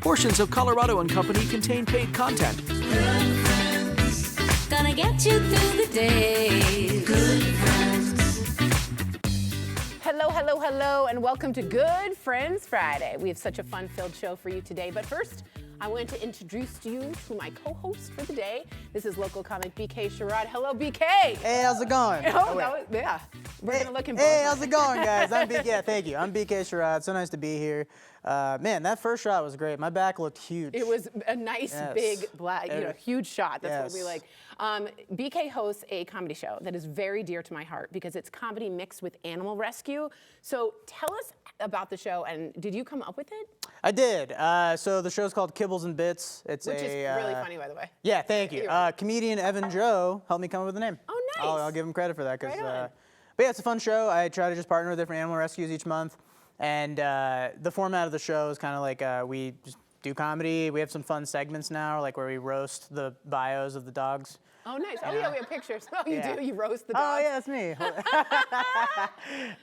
Portions of Colorado and Company contain paid content. Good friends, gonna get you through the day. Good friends. Hello, hello, hello, and welcome to Good Friends Friday. We have such a fun-filled show for you today, but first, I want to introduce you to my co-host for the day. This is local comic BK Sharad. Hello, BK. Hey, how's it going? Yeah. We're gonna look in both. Hey, how's it going, guys? I'm BK. Yeah, thank you. I'm BK Sharad. So nice to be here. Man, that first shot was great. My back looked huge. It was a nice, Yes. big, black, huge shot. That's Yes. what we like. BK hosts a comedy show that is very dear to my heart because it's comedy mixed with animal rescue. So tell us about the show, and did you come up with it? I did. So the show's called Kibbles and Bits. It's Which is really funny, by the way. Yeah, thank you. Comedian Evan Joe helped me come up with the name. Oh, nice. I'll give him credit for that. Right on. But yeah, it's a fun show. I try to just partner with different animal rescues each month. And the format of the show is kind of like we just do comedy. We have some fun segments now, like where we roast the bios of the dogs. Oh, nice. Oh, yeah, we have pictures. Oh, you Yeah. do? You roast the dog? Oh, yeah, that's me.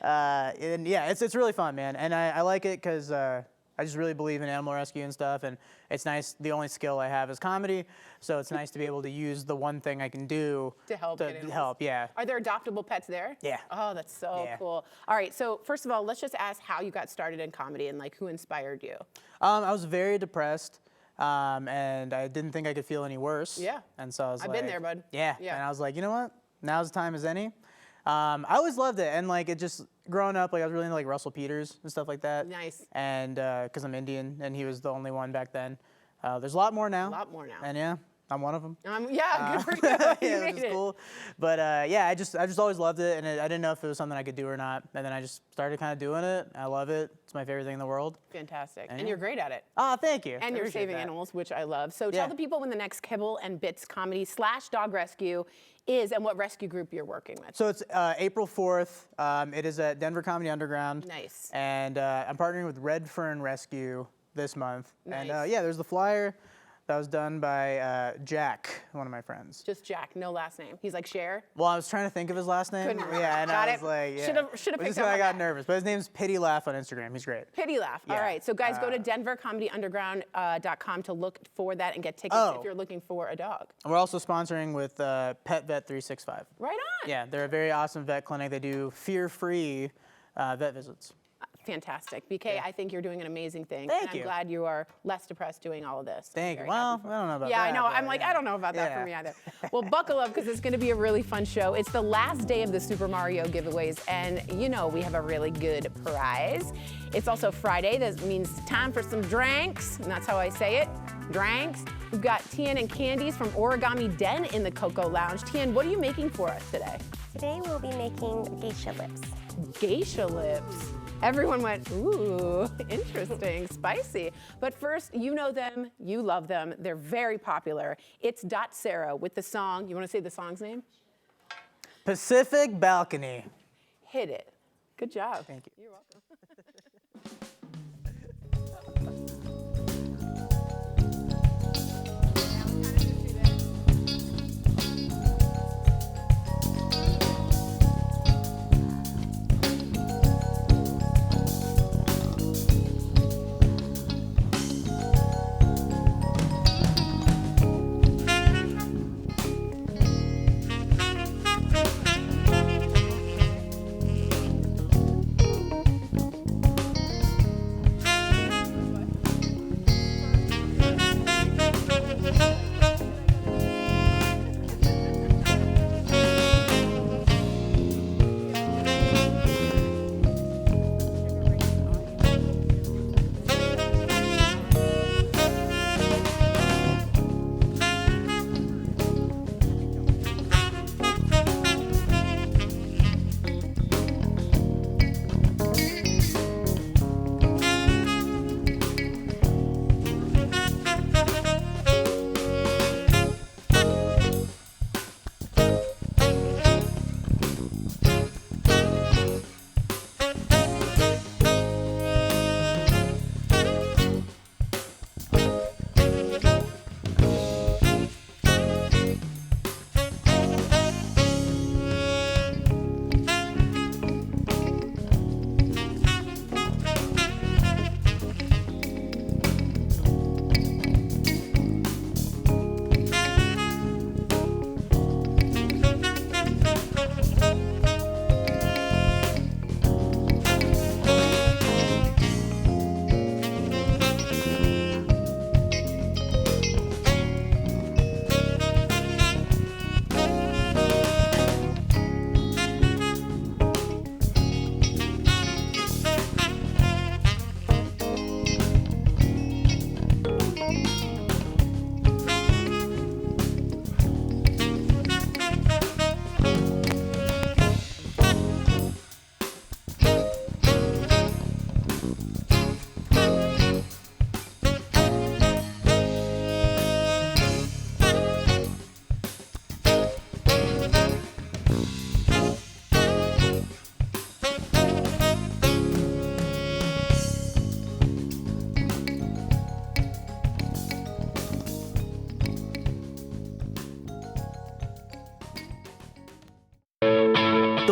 And yeah, it's really fun, man. And I like it because I just really believe in animal rescue and stuff. And it's nice. The only skill I have is comedy. So it's nice to be able to use the one thing I can do To help animals. Yeah. Are there adoptable pets there? Yeah. Oh, that's so Yeah. cool. All right, so first of all, let's just ask how you got started in comedy and like who inspired you. I was very depressed. And I didn't think I could feel any worse. Yeah. And so I was I've like, been there, bud. Yeah. Yeah. And I was like, you know what? Now's the time as any. I always loved it. And like it just growing up, like I was really into like Russell Peters and stuff like that. Nice. And because I'm Indian and he was the only one back then. There's a lot more now. A lot more now. And yeah, I'm one of them. Yeah, good for you. You Yeah, made which is it. cool. But yeah, I just always loved it, and I didn't know if it was something I could do or not. And then I just started kind of doing it. I love it. It's my favorite thing in the world. Fantastic. And And you're great at it. Oh, thank you. And I you're appreciate saving that. animals, which I love. So Yeah. tell the people when the next Kibble and Bits comedy / dog rescue is and what rescue group you're working with. So it's April 4th. It is at Denver Comedy Underground. Nice. And I'm partnering with Red Fern Rescue this month. Nice. And yeah, there's the flyer that was done by Jack, one of my friends. Just Jack, no last name. He's like Cher. Well, I was trying to think of his last name. Couldn't remember. Yeah, and Got I was it. like, yeah. Should've But picked this up guy on got that. nervous. But his name's Pity Laugh on Instagram. He's great. Pity Laugh. All Yeah. right, so guys, go to denvercomedyunderground.com to look for that and get tickets Oh. if you're looking for a dog. We're also sponsoring with Pet Vet 365. Right on. Yeah, they're a very awesome vet clinic. They do fear-free vet visits. Fantastic. BK, I think you're doing an amazing thing. Thank and you. I'm glad you are less depressed doing all of this. I'm Thank you. very Well, happy for I don't know about Yeah, that. I know. but I'm like, yeah. I don't know about that for Yeah. me either. Well, buckle up because it's going to be a really fun show. It's the last day of the Super Mario giveaways, and you know we have a really good prize. It's also Friday. That means time for some drinks, and that's how I say it, drinks. We've got Tian and Candies from Origami Den in the Cocoa Lounge. Tian, what are you making for us today? Today we'll be making geisha lips. Geisha lips. Everyone went, ooh, interesting, spicy. But first, you know them, you love them, they're very popular. It's Dotsero with the song, you wanna say the song's name? Pacific Balcony. Hit it. Good job. Thank you. You're welcome.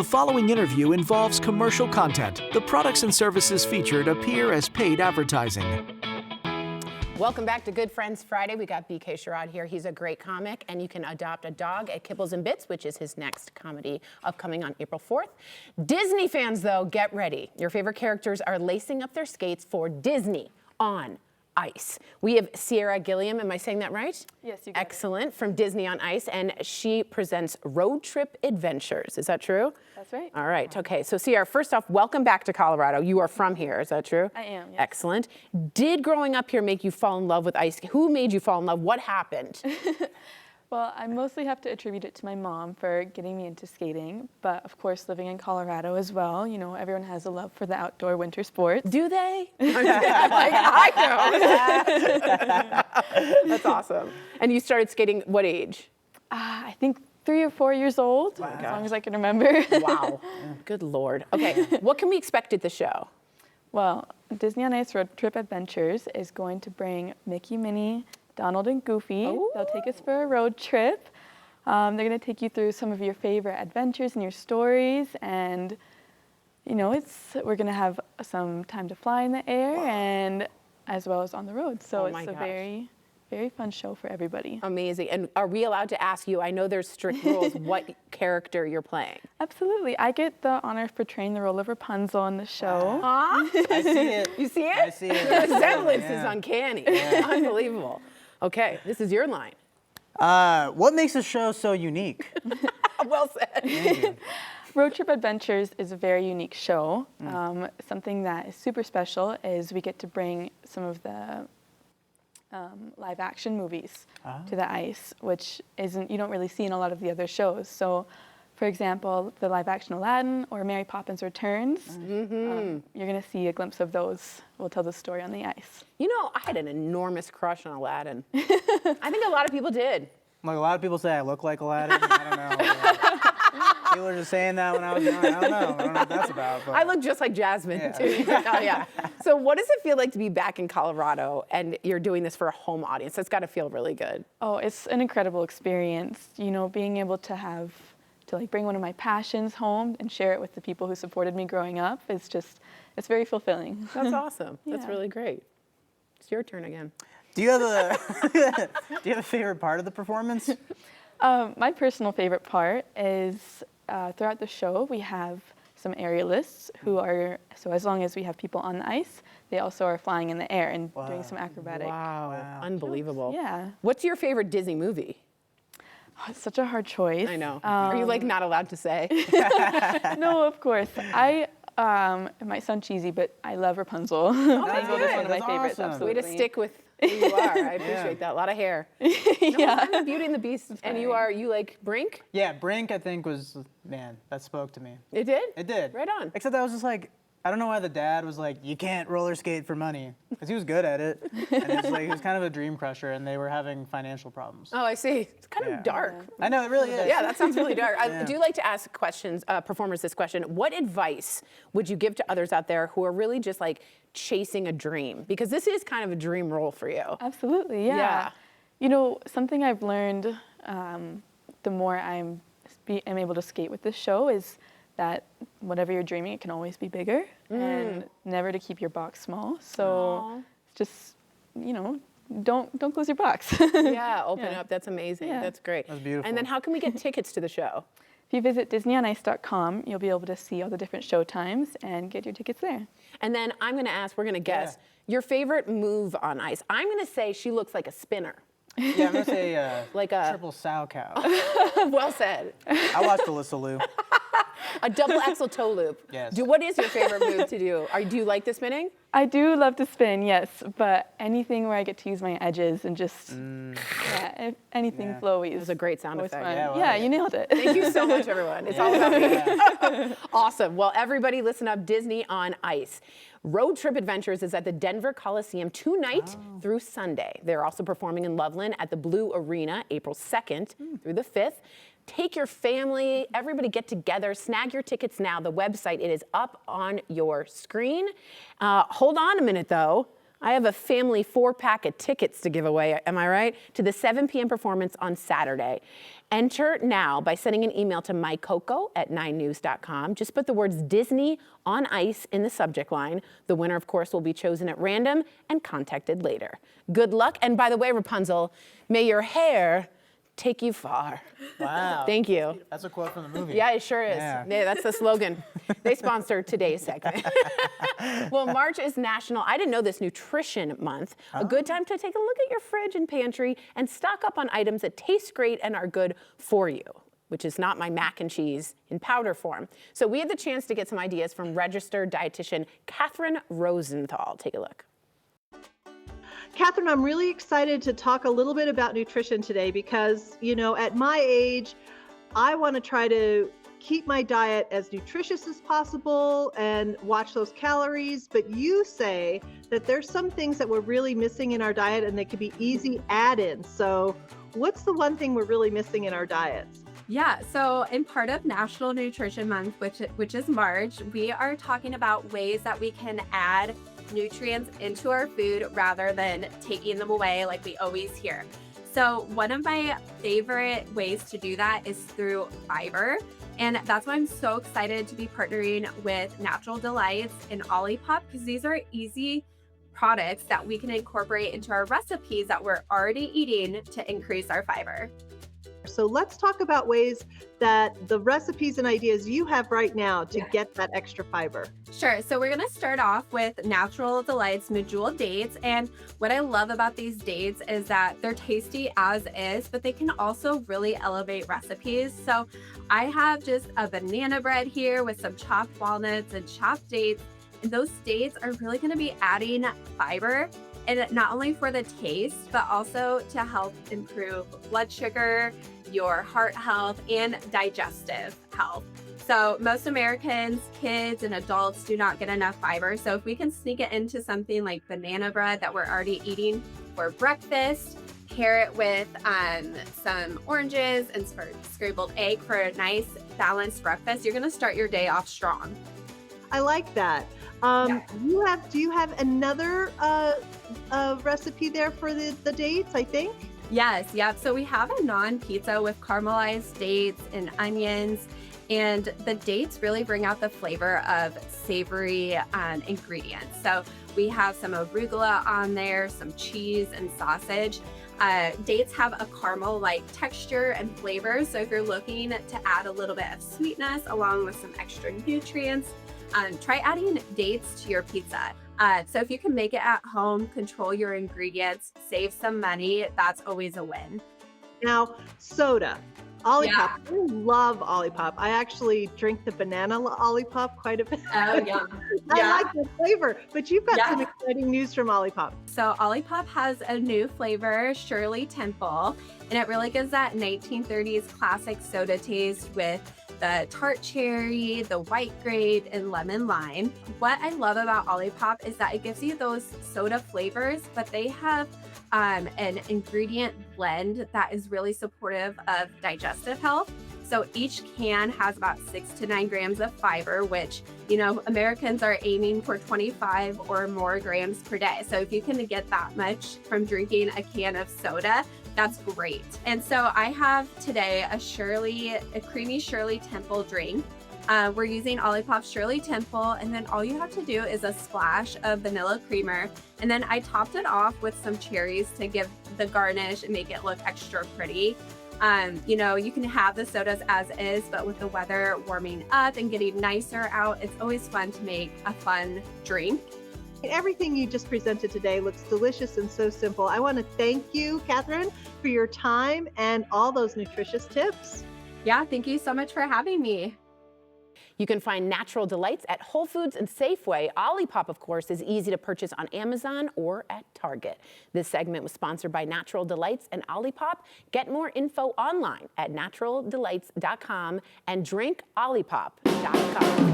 The following interview involves commercial content. The products and services featured appear as paid advertising. Welcome back to Good Friends Friday. We got BK Sharad here. He's a great comic, and you can adopt a dog at Kibbles and Bits, which is his next comedy upcoming on April 4th. Disney fans, though, get ready. Your favorite characters are lacing up their skates for Disney on Ice. We have Sierra Gilliam, am I saying that right? Yes, you got it. Excellent, from Disney on Ice, and she presents Road Trip Adventures. Is that true? That's right. All right, okay. So Sierra, first off, welcome back to Colorado. You are from here, is that true? I am, yes. Excellent. Did growing up here make you fall in love with ice? Who made you fall in love? What happened? Well, I mostly have to attribute it to my mom for getting me into skating, but of course living in Colorado as well, you know, everyone has a love for the outdoor winter sports. Do they? Like, I know. That's awesome. And you started skating what age? I think 3 or 4 years old, as long as I can remember. Wow. Good Lord. Okay, what can we expect at the show? Well, Disney on Ice Road Trip Adventures is going to bring Mickey, Minnie, Donald, and Goofy. Ooh. They'll take us for a road trip. They're going to take you through some of your favorite adventures and your stories, and you know, we're going to have some time to fly in the air and as well as on the road. So Oh my it's a gosh. very, very fun show for everybody. Amazing. And are we allowed to ask you, I know there's strict rules, what character you're playing? Absolutely. I get the honor of portraying the role of Rapunzel in the show. Huh? I see it. You see it? I see it. The resemblance is Yeah. uncanny. Unbelievable. Okay, this is your line. What makes the show so unique? Well said. Road Trip Adventures is a very unique show. Something that is super special is we get to bring some of the live action movies to the ice, which you don't really see in a lot of the other shows. So, for example, the live action Aladdin or Mary Poppins Returns, you're going to see a glimpse of those. We'll tell the story on the ice. You know, I had an enormous crush on Aladdin. I think a lot of people did. Like, a lot of people say I look like Aladdin. I don't know. People are just saying that when I was young. I don't know what that's about. But I look just like Jasmine, Yeah. too. Oh, yeah. So what does it feel like to be back in Colorado and you're doing this for a home audience? That's got to feel really good. Oh, it's an incredible experience. You know, being able to bring one of my passions home and share it with the people who supported me growing up is just, it's very fulfilling. That's awesome. That's Yeah. really great. It's your turn again. do you have a favorite part of the performance? My personal favorite part is throughout the show we have some aerialists who are, so as long as we have people on the ice, they also are flying in the air and doing some acrobatic. Wow. Unbelievable. Yeah. What's your favorite Disney movie? Oh, it's such a hard choice. I know. Are you like not allowed to say? No, of course. It might sound cheesy, but I love Rapunzel. Rapunzel is one of my That's favorites, awesome. Way absolutely. to stick with who you are. I appreciate that. A lot of hair. Yeah. I'm the Beauty and the Beast, and you like Brink? Yeah, Brink, I think, that spoke to me. It did? It did. Right on. Except I was just like, I don't know why the dad was like, you can't roller skate for money. Because he was good at it. And it's like, he was kind of a dream crusher, and they were having financial problems. Oh, I see. It's kind of Yeah. dark. I know, it really is. Yeah, that sounds really dark. I Yeah. do like to ask performers this question. What advice would you give to others out there who are really just like chasing a dream? Because this is kind of a dream role for you. Absolutely, yeah. Yeah. You know, something I've learned the more I'm able to skate with this show is that whatever you're dreaming, it can always be bigger, and never to keep your box small. So just, you know, don't close your box. Yeah, open Yeah. up. That's amazing. Yeah. That's great. That's beautiful. And then how can we get tickets to the show? If you visit DisneyOnIce.com, you'll be able to see all the different show times and get your tickets there. And then I'm going to ask, we're going to guess, your favorite move on ice. I'm going to say she looks like a spinner. Yeah, I'm going to say Like a- triple sow cow. Well said. I watched Alyssa Liu. A double axel toe loop. Yes. What is your favorite move to do? Do you like the spinning? I do love to spin, yes, but anything where I get to use my edges and just, anything Yeah. flowy It was a great sound always effect. fun. Yeah, it Yeah, was. you nailed it. Thank you so much, everyone. It's all about me. Awesome. Well, everybody listen up. Disney on Ice. Road Trip Adventures is at the Denver Coliseum tonight through Sunday. They're also performing in Loveland at the Blue Arena April 2nd through the 5th. Take your family, everybody get together, snag your tickets now. The website, it is up on your screen. Hold on a minute though. I have a family 4-pack of tickets to give away, am I right? To the 7 p.m. performance on Saturday. Enter now by sending an email to mycoco@9news.com. Just put the words Disney on Ice in the subject line. The winner, of course, will be chosen at random and contacted later. Good luck. And by the way, Rapunzel, may your hair take you far. Wow. Thank you. That's a quote from the movie. Yeah, it sure is. Yeah. Yeah, that's the slogan. They sponsored today's segment. Well, March is National, I didn't know this, Nutrition Month. A good time to take a look at your fridge and pantry and stock up on items that taste great and are good for you, which is not my mac and cheese in powder form. So we had the chance to get some ideas from registered dietitian Catherine Rosenthal. Take a look. Catherine, I'm really excited to talk a little bit about nutrition today because, you know, at my age, I want to try to keep my diet as nutritious as possible and watch those calories. But you say that there's some things that we're really missing in our diet and they could be easy add-ins. So what's the one thing we're really missing in our diets? Yeah, so in part of National Nutrition Month, which is March, we are talking about ways that we can add nutrients into our food rather than taking them away like we always hear. So one of my favorite ways to do that is through fiber. And that's why I'm so excited to be partnering with Natural Delights and Olipop, because these are easy products that we can incorporate into our recipes that we're already eating to increase our fiber. So let's talk about ways that the recipes and ideas you have right now to get that extra fiber. Sure. So we're going to start off with Natural Delights Medjool dates. And what I love about these dates is that they're tasty as is, but they can also really elevate recipes. So I have just a banana bread here with some chopped walnuts and chopped dates. And those dates are really going to be adding fiber, and not only for the taste, but also to help improve blood sugar, your heart health, and digestive health. So most Americans, kids, and adults do not get enough fiber. So if we can sneak it into something like banana bread that we're already eating for breakfast, pair it with some oranges and scrambled egg for a nice balanced breakfast, you're gonna start your day off strong. I like that. Do you have another recipe there for the dates, I think? Yes, yep. So we have a naan pizza with caramelized dates and onions, and the dates really bring out the flavor of savory ingredients. So we have some arugula on there, some cheese and sausage. Dates have a caramel-like texture and flavor. So if you're looking to add a little bit of sweetness along with some extra nutrients, try adding dates to your pizza. So if you can make it at home, control your ingredients, save some money, that's always a win. Now, soda. Olipop. Yeah. I love Olipop. I actually drink the banana Olipop quite a bit. Oh, yeah. I like the flavor, but you've got some exciting news from Olipop. So Olipop has a new flavor, Shirley Temple, and it really gives that 1930s classic soda taste with the tart cherry, the white grape, and lemon lime. What I love about Olipop is that it gives you those soda flavors, but they have an ingredient blend that is really supportive of digestive health. So each can has about 6 to 9 grams of fiber, which, you know, Americans are aiming for 25 or more grams per day. So if you can get that much from drinking a can of soda, that's great. And so I have today a creamy Shirley Temple drink. We're using Olipop Shirley Temple, and then all you have to do is a splash of vanilla creamer. And then I topped it off with some cherries to give the garnish and make it look extra pretty. You know, you can have the sodas as is, but with the weather warming up and getting nicer out, it's always fun to make a fun drink. Everything you just presented today looks delicious and so simple. I want to thank you, Catherine, for your time and all those nutritious tips. Yeah, thank you so much for having me. You can find Natural Delights at Whole Foods and Safeway. Olipop, of course, is easy to purchase on Amazon or at Target. This segment was sponsored by Natural Delights and Olipop. Get more info online at naturaldelights.com and drinkolipop.com.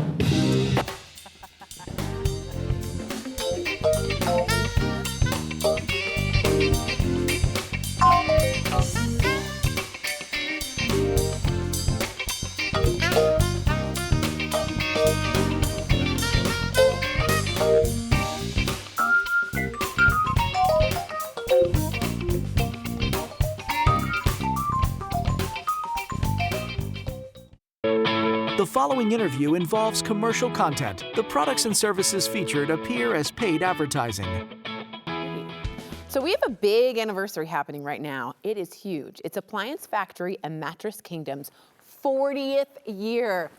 The following interview involves commercial content. The products and services featured appear as paid advertising. So we have a big anniversary happening right now. It is huge. It's Appliance Factory and Mattress Kingdom's 40th year.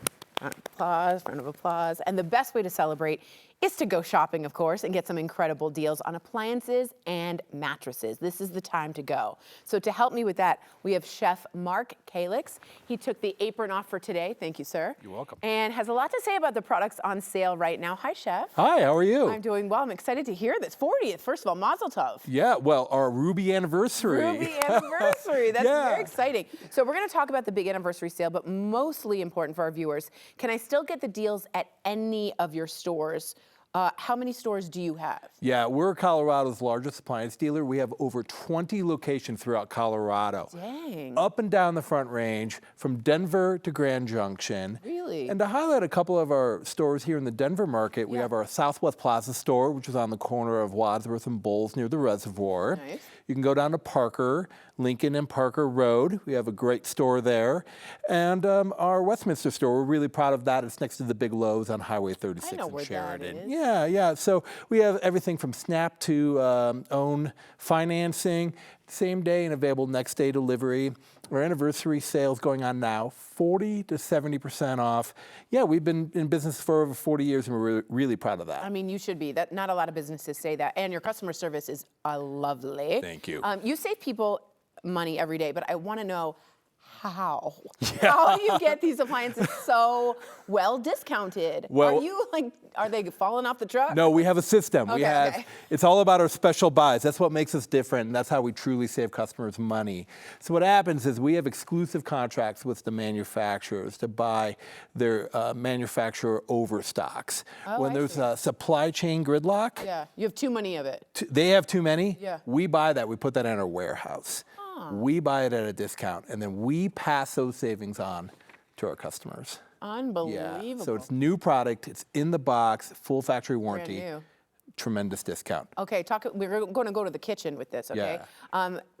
Round of applause. And the best way to celebrate is to go shopping, of course, and get some incredible deals on appliances and mattresses. This is the time to go. So to help me with that, we have Chef Mark Kalix. He took the apron off for today. Thank you, sir. You're welcome. And has a lot to say about the products on sale right now. Hi, Chef. Hi, how are you? I'm doing well. I'm excited to hear this. 40th. First of all, Mazel Tov. Yeah, well, our Ruby anniversary. Ruby anniversary. That's Yeah. very exciting. So we're going to talk about the big anniversary sale, but mostly important for our viewers, can I still get the deals at any of your stores? How many stores do you have? Yeah, we're Colorado's largest appliance dealer. We have over 20 locations throughout Colorado. Dang. Up and down the Front Range, from Denver to Grand Junction. Really? And to highlight a couple of our stores here in the Denver market, we have our Southwest Plaza store, which is on the corner of Wadsworth and Bowles near the reservoir. Nice. You can go down to Parker, Lincoln and Parker Road. We have a great store there. And our Westminster store, we're really proud of that. It's next to the big Lowe's on Highway 36 I know in where that Sheridan. is. Yeah. So we have everything from SNAP to own financing, same day and available next day delivery. Our anniversary sales going on now, 40 to 70% off. Yeah, we've been in business for over 40 years and we're really proud of that. I mean, you should be. That not a lot of businesses say that. And your customer service is lovely. Thank you. You save people money every day, but I want to know how. How do you get these appliances so well discounted? Well- Are they falling off the truck? No, we have a system. Okay. It's all about our special buys. That's what makes us different, and that's how we truly save customers money. So what happens is we have exclusive contracts with the manufacturers to buy their manufacturer overstocks. When I there's see. a supply chain gridlock, Yeah, you have too many of it. they have too many. Yeah. We buy that. We put that in our warehouse. We buy it at a discount, and then we pass those savings on to our customers. Unbelievable. Yeah. So it's new product. It's in the box, full factory warranty. Brand new. Tremendous discount. Okay, we're going to go to the kitchen with this, okay?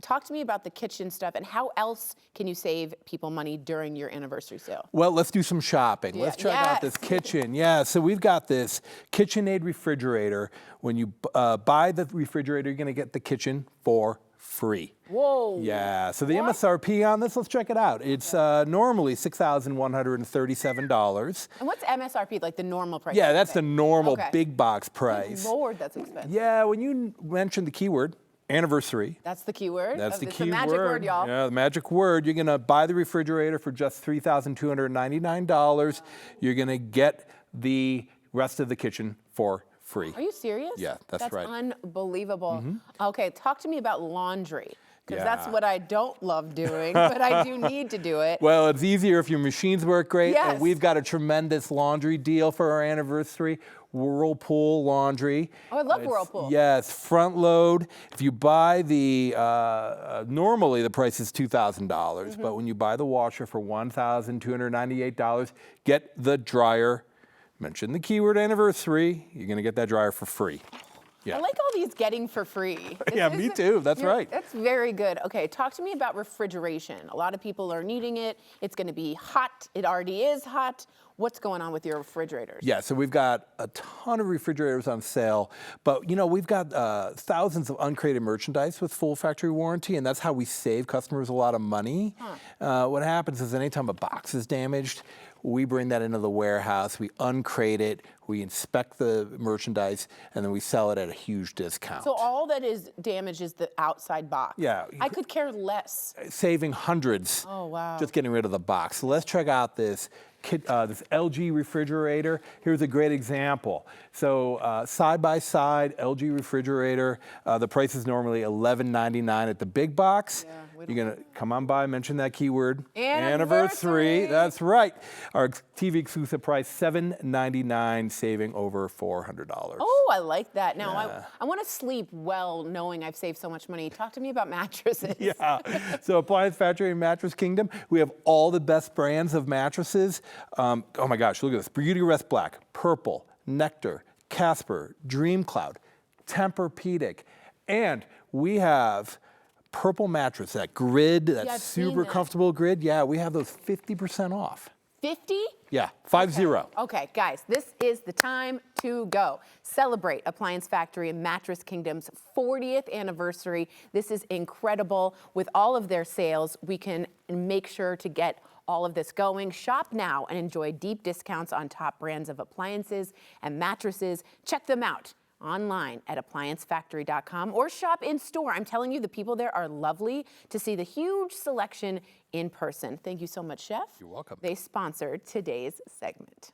Talk to me about the kitchen stuff and how else can you save people money during your anniversary sale? Well, let's do some shopping. Yeah, Let's check out this kitchen. Yeah, so we've got this KitchenAid refrigerator. When you buy the refrigerator, you're going to get the kitchen for free. Whoa. Yeah, so the MSRP on this, let's check it out. It's normally $6,137. And what's MSRP, like the normal price? Yeah, that's the normal Okay. big box price. Lord, that's expensive. Yeah, when you mentioned the keyword, anniversary. That's the keyword? That's the It's key the magic word, y'all. Yeah, the magic word. You're going to buy the refrigerator for just $3,299. You're going to get the rest of the kitchen for free. Are you serious? Yeah, that's right. That's unbelievable. Okay, talk to me about laundry. Because Yeah. that's what I don't love doing, but I do need to do it. Well, it's easier if your machines work great. Yes. And we've got a tremendous laundry deal for our anniversary. Whirlpool laundry. Oh, I love Whirlpool. Yeah, it's front load. If you buy the, normally the price is $2,000, but when you buy the washer for $1,298, get the dryer. Mention the keyword anniversary. You're going to get that dryer for free. Yeah. I like all these getting for free. Yeah, me too. That's right. That's very good. Okay, talk to me about refrigeration. A lot of people are needing it. It's going to be hot. It already is hot. What's going on with your refrigerators? Yeah, so we've got a ton of refrigerators on sale, but we've got thousands of uncrated merchandise with full factory warranty, and that's how we save customers a lot of money. What happens is anytime a box is damaged, we bring that into the warehouse, we uncrate it, we inspect the merchandise, and then we sell it at a huge discount. So all that is damaged is the outside box. Yeah. I could care less. Saving hundreds. Oh, wow. Just getting rid of the box. So let's check out this this LG refrigerator. Here's a great example. So side by side, LG refrigerator. The price is normally $11.99 at the big box. Yeah, You're gonna come on by, mention that keyword. Anniversary. That's right. Our TV exclusive price, $7.99, saving over $400. Oh, I like that. Now, I want to sleep well knowing I've saved so much money. Talk to me about mattresses. Yeah. So Appliance Factory and Mattress Kingdom, we have all the best brands of mattresses. Oh my gosh, look at this. Beauty Rest Black, Purple, Nectar, Casper, Dream Cloud, Tempur-Pedic. And we have Purple mattress, that grid, that I've seen super that. comfortable grid. Yeah, we have those 50% off. 50? Yeah, 50. Okay, guys, this is the time to go. Celebrate Appliance Factory and Mattress Kingdom's 40th anniversary. This is incredible. With all of their sales, we can make sure to get all of this going. Shop now and enjoy deep discounts on top brands of appliances and mattresses. Check them out online at appliancefactory.com or shop in store. I'm telling you, the people there are lovely. To see the huge selection in person. Thank you so much, Chef. You're welcome. They sponsored today's segment.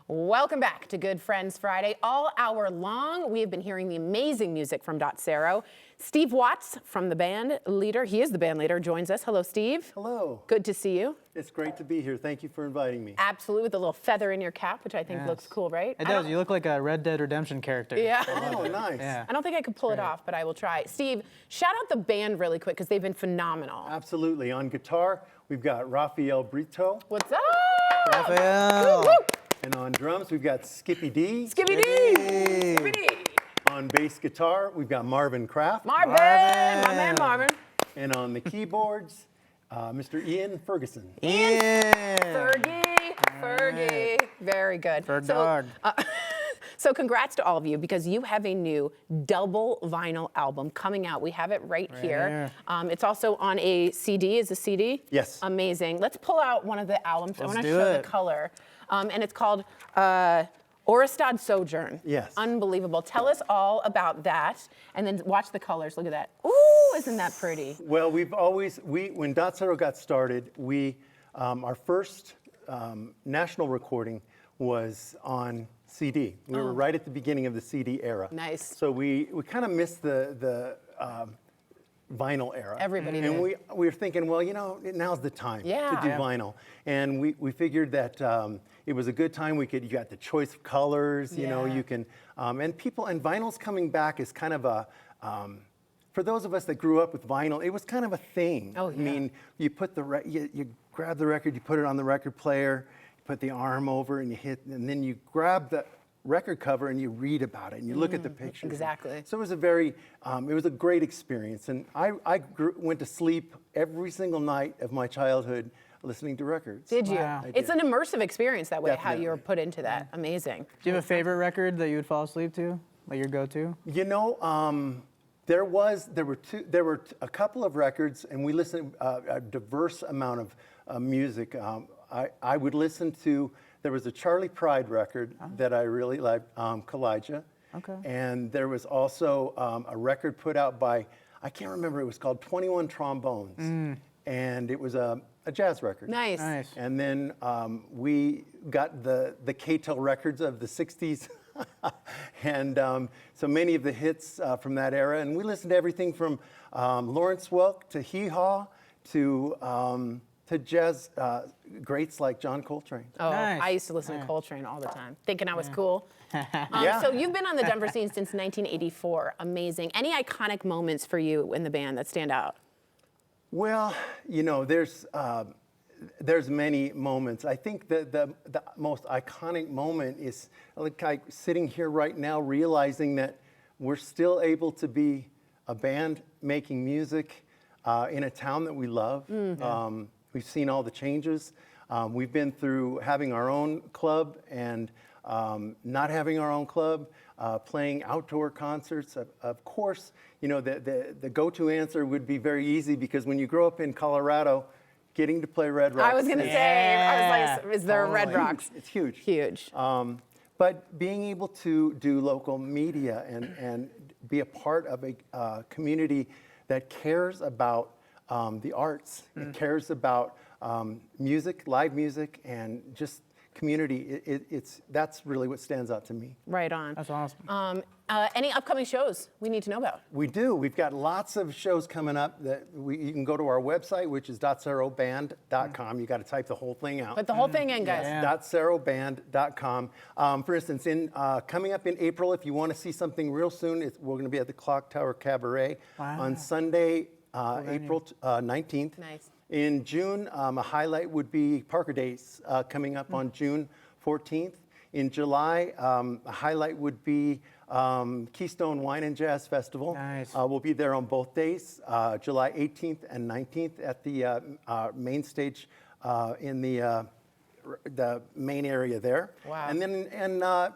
Welcome back to Good Friends Friday. All hour long, we have been hearing the amazing music from Dotsero. Steve Watts from the band leader, he is the band leader, joins us. Hello, Steve. Hello. Good to see you. It's great to be here. Thank you for inviting me. Absolutely, with a little feather in your cap, which I think Yes. looks cool, right? It does. You look like a Red Dead Redemption character. Yeah. Oh, nice. Yeah. I don't think I could pull it off, but I will try. Steve, shout out the band really quick because they've been phenomenal. Absolutely. On guitar, we've got Rafael Brito. What's up? Raphael. Woo, woo. And on drums, we've got Skippy D. Skippy D. Skippy D. On bass guitar, we've got Marvin Kraft. Marvin, my man Marvin. And on the keyboards, Mr. Ian Ferguson. Yeah. Fergie. Very good. Ferg dog. So congrats to all of you because you have a new double vinyl album coming out. We have it right here. It's also on a CD. Is a CD? Yes. Amazing. Let's pull out one of the albums. I Let's want to do show the it. color. And it's called Origami Sojourn. Yes. Unbelievable. Tell us all about that. And then watch the colors. Look at that. Ooh, isn't that pretty? Well, when Dotsero got started, our first national recording was on CD. We were right at the beginning of the CD era. Nice. So we kind of missed the vinyl era. Everybody And did. we were thinking, well, now's the time to do Yeah. vinyl. And we figured that it was a good time. You got the choice of colors, Yeah. you can, and vinyl's coming back is kind of a, for those of us that grew up with vinyl, it was kind of a thing. Oh, yeah. I mean, you put you grab the record, you put it on the record player, you put the arm over and you hit, and then you grab the record cover and you read about it and you look at the pictures. Exactly. So it was it was a great experience. And I went to sleep every single night of my childhood listening to records. Did you? Wow. I It's did. an immersive experience that way, how Definitely. you're put into that. Amazing. Do you have a favorite record that you would fall asleep to? Like your go-to? There were a couple of records, and we listened a diverse amount of music. I would listen to. There was a Charlie Pride record that I really liked, Kalijah. Okay. And there was also a record put out by, I can't remember, it was called 21 Trombones. And it was a jazz record. Nice. Nice. And then we got the K-Tel records of the 60s. And so many of the hits from that era. And we listened to everything from Lawrence Welk to Hee Haw to jazz greats like John Coltrane. Oh, Nice. I used to listen to Coltrane all the time, thinking I was cool. Yeah. So you've been on the Denver scene since 1984. Amazing. Any iconic moments for you in the band that stand out? Well, there's many moments. I think the most iconic moment is like sitting here right now realizing that we're still able to be a band making music in a town that we love. We've seen all the changes. We've been through having our own club and not having our own club, playing outdoor concerts. Of course, the go-to answer would be very easy because when you grow up in Colorado, getting to play Red Rocks. I was going to say, I was like, is there a Red Rocks? It's huge. Huge. But being able to do local media and be a part of a community that cares about the arts, it cares about music, live music, and just community, that's really what stands out to me. Right on. That's awesome. Any upcoming shows we need to know about? We do. We've got lots of shows coming up that you can go to our website, which is dotseroband.com. You got to type the whole thing out. Put the whole thing in, guys. Dotseroband.com. For instance, coming up in April, if you want to see something real soon, we're going to be at the Clock Tower Cabaret on Sunday, April 19th. Nice. In June, a highlight would be Parker Days coming up on June 14th. In July, a highlight would be Keystone Wine and Jazz Festival. Nice. We'll be there on both days, July 18th and 19th at the main stage in the main area there. Wow. And then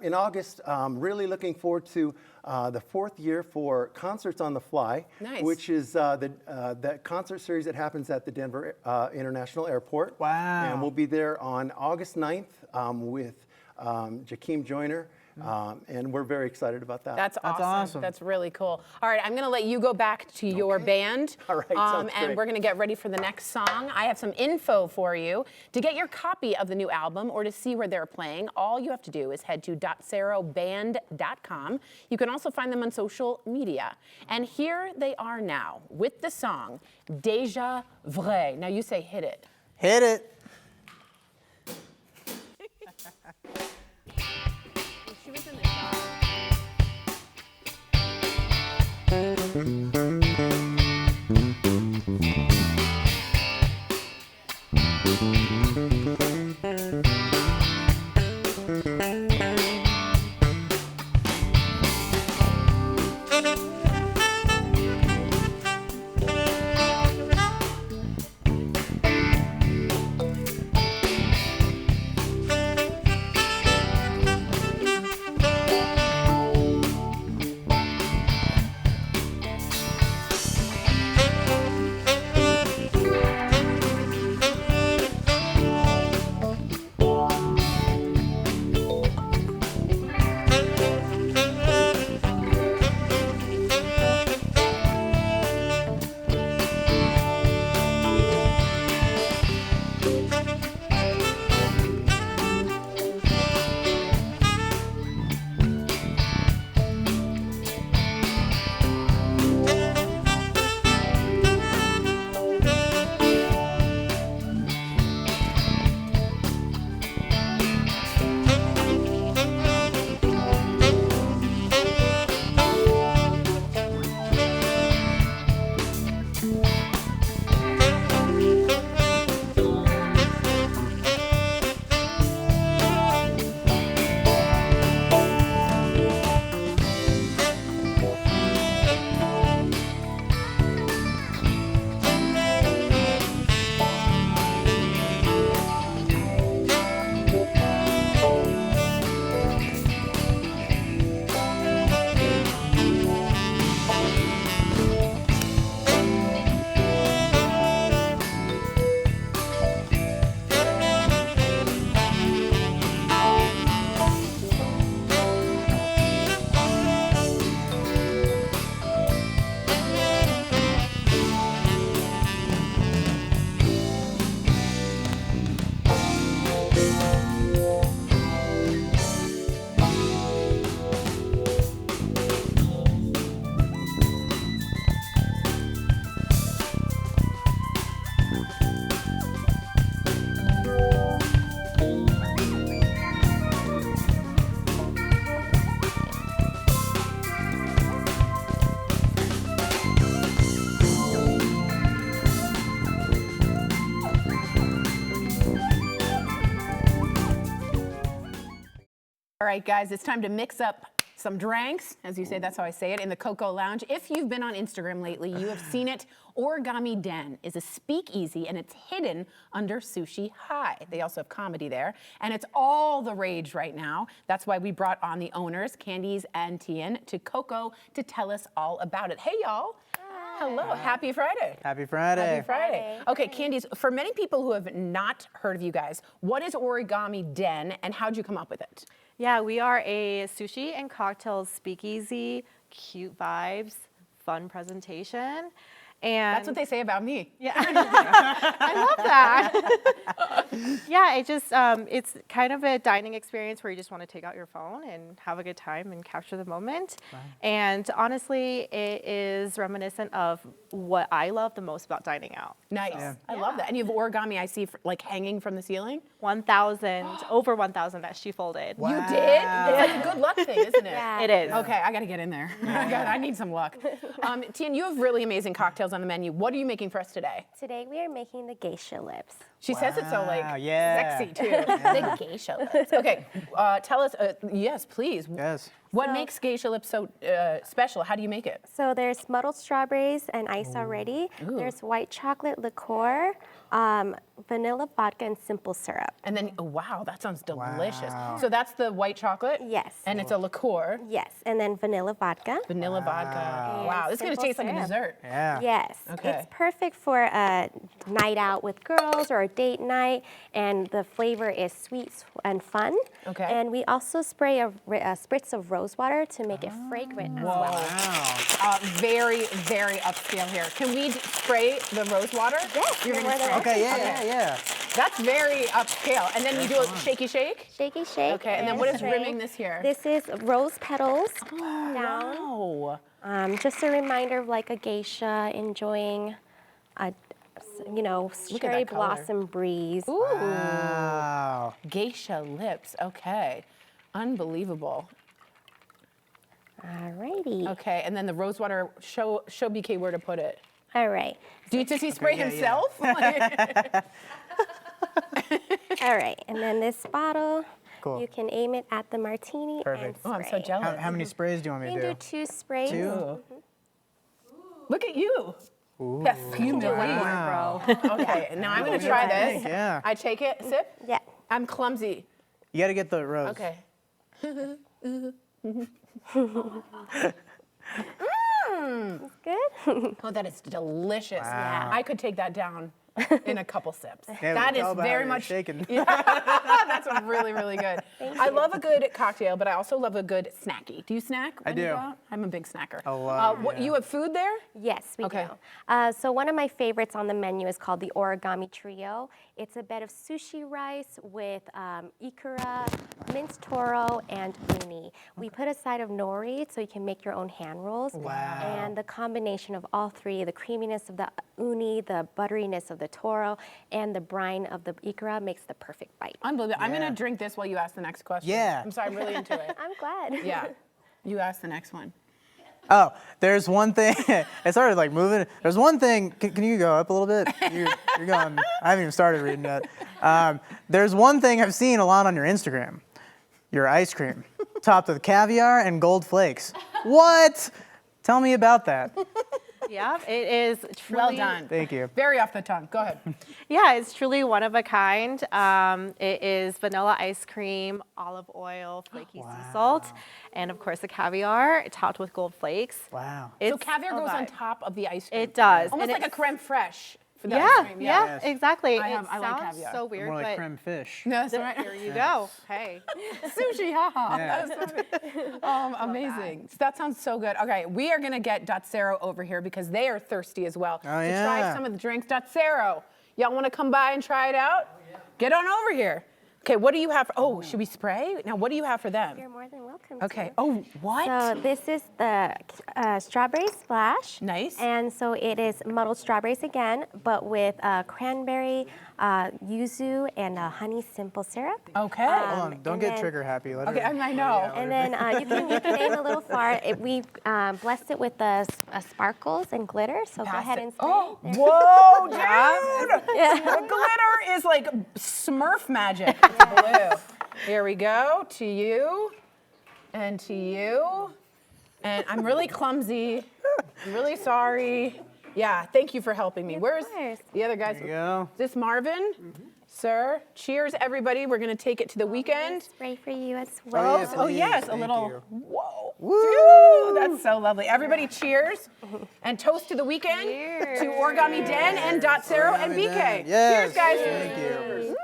in August, really looking forward to the 4th year for Concerts on the Fly, Nice. which is the concert series that happens at the Denver International Airport. Wow. And we'll be there on August 9th with Jakeem Joyner. And we're very excited about that. That's awesome. awesome. That's really cool. All right, I'm going to let you go back to your band. All right, sounds and great. we're going to get ready for the next song. I have some info for you. To get your copy of the new album or to see where they're playing, all you have to do is head to dotseroband.com. You can also find them on social media. And here they are now with the song Déjà Vrai. Now you say hit it. Hit it. She was in the song. All right, guys, it's time to mix up some drinks, as you say, that's how I say it, in the Cocoa Lounge. If you've been on Instagram lately, you have seen it. Origami Den is a speakeasy, and it's hidden under Sushi High. They also have comedy there, and it's all the rage right now. That's why we brought on the owners, Candice and Tian, to Cocoa to tell us all about it. Hey, y'all. Hello, happy Friday. Happy Friday. Happy Friday. Okay, Candice, for many people who have not heard of you guys, what is Origami Den, and how'd you come up with it? Yeah, we are a sushi and cocktails speakeasy, cute vibes, fun presentation. And That's what they say about me. Yeah, I love that. Yeah, it just it's kind of a dining experience where you just want to take out your phone and have a good time and capture the moment. And honestly, it is reminiscent of what I love the most about dining out. Nice. I love that. And you have origami I see like hanging from the ceiling? 1,000, over 1,000 that she folded. You did? It's like a good luck thing, isn't it? It is. Okay, I gotta get in there. I need some luck. Tian, you have really amazing cocktails on the menu. What are you making for us today? Today we are making the geisha lips. She says it so like yeah. sexy too. The geisha lips. Okay, tell us. Yes, please. Yes. What makes geisha lips so special? How do you make it? So there's muddled strawberries and ice already. There's white chocolate liqueur, vanilla vodka, and simple syrup. And then, oh, wow, that sounds delicious. So that's the white chocolate? Yes. And it's a liqueur. Yes, and then vanilla vodka. Vanilla vodka. Wow, this is going to simple taste like a syrup. dessert. Yeah. Yes, Okay. it's perfect for a night out with girls or a date night, and the flavor is sweet and fun. Okay. And we also spray a spritz of rose water to make it fragrant as well. Wow. Very, very upscale here. Can we spray the rose water? Yes, You're you're gonna more than spray- Okay, yeah, Okay. yeah. That's very upscale. And then you do a shaky shake? Shaky shake. Okay, and then what is spray. rimming this here? This is rose petals down. Wow. Just a reminder of like a geisha enjoying a, Look at cherry that color. blossom breeze. Ooh. Wow. Geisha lips. Okay. Unbelievable. Alrighty. Okay, and then the rose water, show BK where to put it. All right. Does he spray yeah, yeah. himself? All right. And then this bottle, Cool. you can aim it at the martini Perfect. and Oh, I'm spray. so jealous. How many sprays do you want me You to can do? do 2 sprays. 2? Look at you. Perfumery. Wow. Okay, and now I'm going to try this. Yeah. I take it, sip. Yeah. I'm clumsy. You got to get the rose. Okay. Good. Oh, that is delicious. Wow. I could take that down in a couple sips. Yeah, That we can is tell by how very you're much shaking. That's really, really good. I love a good cocktail, but I also love a good snacky. Do you snack? I when you do. go out? I'm a big snacker. A lot, What yeah. you have food there? Yes, we Okay. do. So one of my favorites on the menu is called the Origami Trio. It's a bed of sushi rice with ikura, minced toro, and uni. We put a side of nori so you can make your own hand rolls. Wow. And the combination of all three, the creaminess of the uni, the butteriness of the toro, and the brine of the ikura makes the perfect bite. Unbelievable. I'm Yeah. going to drink this while you ask the next question. Yeah. I'm sorry, I'm really into it. I'm glad. Yeah. You ask the next one. Oh, there's one thing. It started like moving. There's one thing. Can you go up a little bit? You're going. I haven't even started reading yet. There's one thing I've seen a lot on your Instagram. Your ice cream, topped with caviar and gold flakes. What? Tell me about that. Yeah, it is truly. Well done. Thank you. Very off the tongue. Go ahead. Yeah, it's truly one of a kind. It is vanilla ice cream, olive oil, flaky sea salt, and of course the caviar topped with gold flakes. Wow. So It's caviar a goes on vibe. top of the ice cream. It does. Almost and like a it's- creme fraiche for the Yeah, ice cream. yeah, Yes. exactly. I It like sounds caviar. so weird, More like but creme fish. No, that's right. here you go. Hey. Sushi, haha. Yeah. That's right. Amazing. That sounds so good. Okay, we are gonna get Dotsero over here because they are thirsty as well to try yeah. some of the drinks. Dotsero, y'all want to come by and try it out? Get on over here. Okay, what do you have? Should we spray? Now, what do you have for them? You're more than welcome. Okay. to. Oh, what? So this is the strawberry splash. Nice. And so it is muddled strawberries again, but with cranberry, yuzu, and honey simple syrup. Okay. Hold on. Don't and get then- trigger happy. Let Okay, her. I know. And then you can aim a little far. We blessed it with the sparkles and glitter. So go Pass ahead it. and spray. Oh, There. whoa, dude! The glitter is like Smurf magic. It's blue. Here we go. To you, and to you. And I'm really clumsy. I'm really sorry. Yeah, thank you for helping me. Where's course. the other guys? There you go. Is this Marvin? Sir, cheers, everybody. We're going to take it to the weekend. Spray for you as well. yeah, Oh, please. yes, a Thank little. you. Whoa. Woo! Dude, that's so lovely. Everybody cheers and toast to the weekend, to Origami Den and Dotsero and BK. Yes, Cheers, guys. thank you.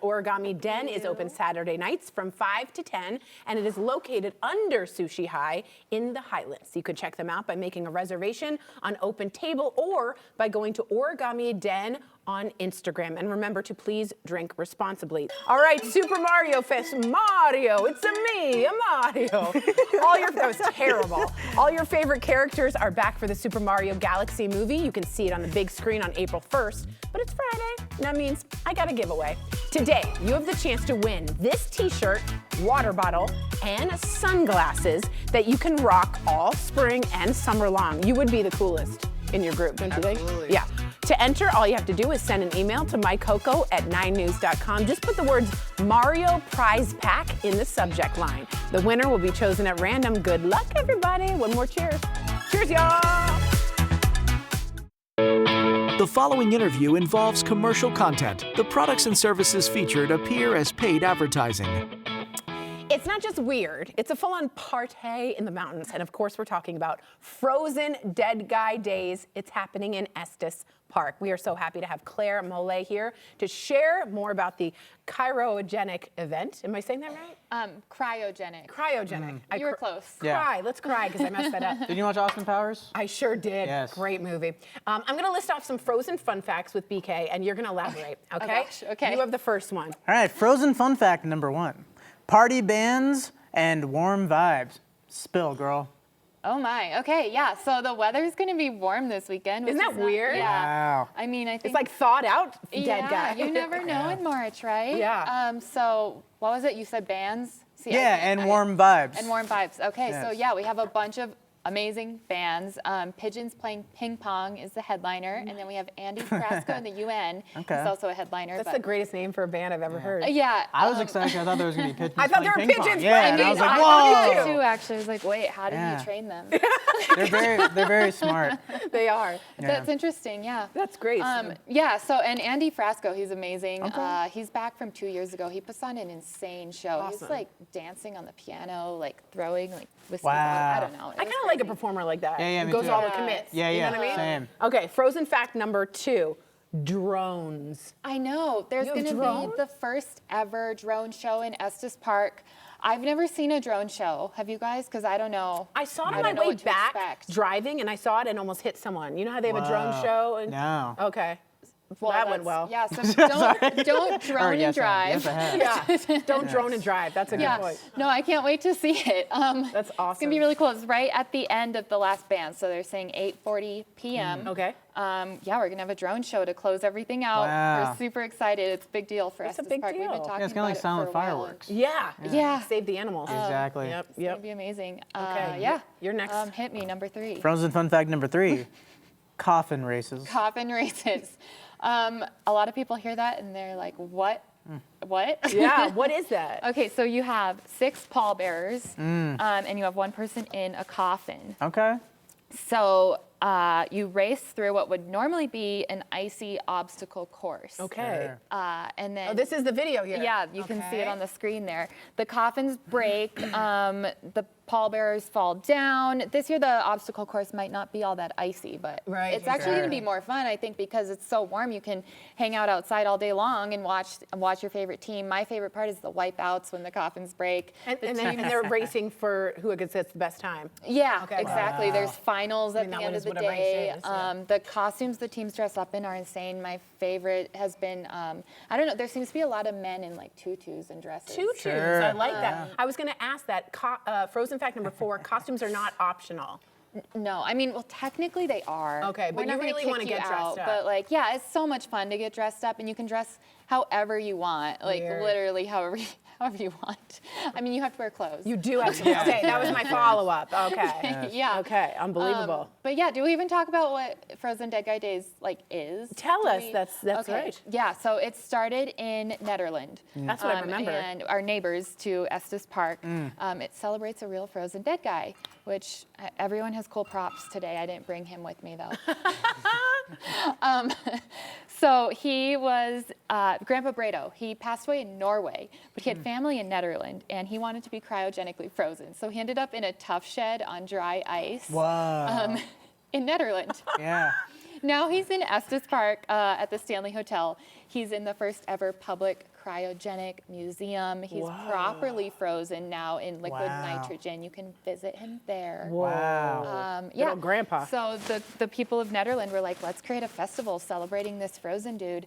Origami Origami Den is open Saturday nights from 5 to 10, and it is located under Sushi High in the Highlands. You could check them out by making a reservation on Open Table or by going to Origami Den on Instagram. And remember to please drink responsibly. All right, Super Mario Fest. Mario, it's me, Mario. That was terrible. All your favorite characters are back for the Super Mario Galaxy movie. You can see it on the big screen on April 1st, but it's Friday. That means I got a giveaway. Today, you have the chance to win this t-shirt, water bottle, and sunglasses that you can rock all spring and summer long. You would be the coolest in your group, don't you think? Absolutely. Yeah. To enter, all you have to do is send an email to mycoco@9news.com. Just put the words Mario Prize Pack in the subject line. The winner will be chosen at random. Good luck, everybody. One more cheers. Cheers, y'all. The following interview involves commercial content. The products and services featured appear as paid advertising. It's not just weird, it's a full-on party in the mountains. And of course, we're talking about Frozen Dead Guy Days. It's happening in Estes Park. We are so happy to have Claire Mollet here to share more about the cryogenic event. Am I saying that right? Cryogenic. Cryogenic. You were close. Cry, let's cry, because I messed that up. Did you watch Austin Powers? I sure did. Yes. Great movie. I'm going to list off some Frozen fun facts with BK, and you're going to elaborate, okay? Oh gosh, okay. You have the first one. All right, Frozen fun fact number 1. Party bands and warm vibes. Spill, girl. Oh my, okay, yeah, so the weather's gonna be warm this weekend. Isn't that weird? Yeah. Wow. I mean, I think. It's like thought out dead guy. You never know in March, right? Yeah. So, what was it? You said bands? See, Warm vibes. And warm vibes. Okay, so Yes. yeah, we have a bunch of amazing bands. Pigeons Playing Ping Pong is the headliner, and then we have Andy Frasco and the UN. Okay. He's also a headliner. That's the greatest name for a band I've ever heard. Yeah. I was excited 'cause I thought there was going to be pigeons. I thought there were playing ping pong. pigeons Yeah, playing and I was ping like, pong. I whoa. thought Too, actually, I was like, wait, how did Yeah. you train them? They're very smart. They are. Yeah. That's interesting, yeah. That's great. Yeah, so, and Andy Frasco, he's amazing. He's back from 2 years ago. He puts on an insane show. He's Awesome. like dancing on the piano, like throwing like whiskey Wow. bottles. I don't know. I kind of like a performer like that. Yeah, Who me goes too. all the Yeah. commits. Yeah, You yeah, know what I mean? same. Okay, Frozen fact number 2. Drones. I know. There's You have going to drone? be the first ever drone show in Estes Park. I've never seen a drone show. Have you guys? Because I don't know. I saw it I on my don't know way what to back expect. driving, and I saw it and almost hit someone. You know how they have a drone Wow. show? And, No. Okay. Well, that went that's- well. Yeah, so don't drone and yes, drive. Yes, I have. Yeah. Don't drone and drive. That's a good Yeah, point. no, I can't wait to see it. That's It's awesome. gonna be really cool. It's right at the end of the last band, so they're saying 8:40 p.m. Okay. Yeah, we're gonna have a drone show to close everything out. Wow. We're super excited. It's a big deal for It's a Estes big Park. We've deal. been Yeah, talking it's kind of like about silent it for a while. fireworks. Yeah. Yeah. Save the animals. Exactly. Yep. It's gonna be amazing. Okay. Yeah. You're next. Hit me, number 3. Frozen fun fact number 3. Coffin races. Coffin races. A lot of people hear that and they're like, what? What? Yeah. What is that? Okay, so you have 6 pallbearers, and you have 1 person in a coffin. Okay. So you race through what would normally be an icy obstacle course. Okay. And then Oh, this is the video here. yeah, you can see it Okay. on the screen there. The coffins break, the pallbearers fall down. This year the obstacle course might not be all that icy, but Right, it's actually going to be sure. more fun, I think, because it's so warm. You can hang out outside all day long and watch your favorite team. My favorite part is the wipeouts when the coffins break. And they're racing for who gets the best time. Yeah, Okay. exactly. There's finals I at mean, the that end one of is the what a race day. is, yeah. The costumes the teams dress up in are insane. My favorite has been, I don't know, there seems to be a lot of men in like tutus and dresses. Tutus. Sure. I like that. I was going to ask that. Frozen fact number 4. Costumes are not optional. No, I mean, well, technically they are. Okay, but We're not you gonna really kick wanna you get dressed out, up. But like, yeah, it's so much fun to get dressed up, and you can dress however you want, like Weird. literally however you want. I mean, you have to wear clothes. You do have to stay. That was my follow-up. Okay. Yeah. Okay. Unbelievable. But yeah, do we even talk about what Frozen Dead Guy Days like is? Tell Do us. we- That's okay. right. Yeah, so it started in Netherlands. That's what I remember. And our neighbors to Estes Park. It celebrates a real Frozen Dead guy, which everyone has cool props today. I didn't bring him with me though. So he was Grandpa Bredo. He passed away in Norway, but he had family in Netherlands, and he wanted to be cryogenically frozen. So he ended up in a tough shed on dry ice Wow. in Netherlands. Yeah. Now he's in Estes Park at the Stanley Hotel. He's in the first ever public cryogenic museum. He's properly frozen now in liquid nitrogen. You can visit him there. Wow. Good old grandpa. So the people of Nederland were like, let's create a festival celebrating this frozen dude.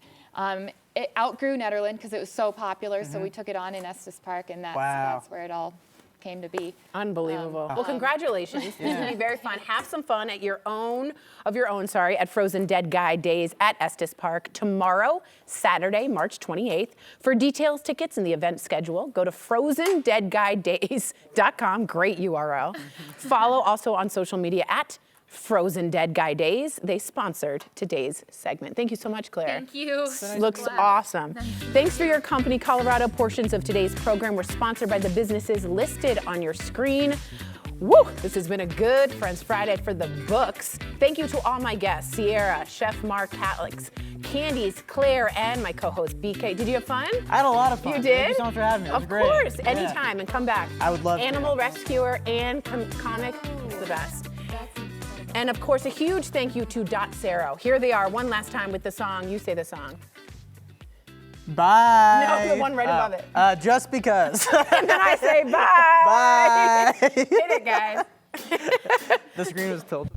It outgrew Nederland because it was so popular, so we took it on in Estes Park, and that's where it all came to be. Unbelievable. Well, congratulations. This will be very fun. Have some fun at your own at Frozen Dead Guy Days at Estes Park tomorrow, Saturday, March 28th. For details, tickets, and the event schedule, go to frozendeadguydays.com. Great URL. Follow also on social media at Frozen Dead Guy Days. They sponsored today's segment. Thank you so much, Claire. Thank you. Looks awesome. Thanks for your company, Colorado. Portions of today's program were sponsored by the businesses listed on your screen. Woo! This has been a good Friends Friday for the books. Thank you to all my guests, Sierra, Chef Mark, Alex, Candice, Claire, and my co-host, BK. Did you have fun? I had a lot of fun. You did? Thank you so much for having me. It was Of great. course, anytime, and come back. I would love to. Animal rescuer and comic, it's the best. And of course, a huge thank you to Dotsero. Here they are one last time with the song. You say the song. Bye. No, the one right above it. Just because. And then I say bye. Bye. Hit it, guys. The screen was tilted.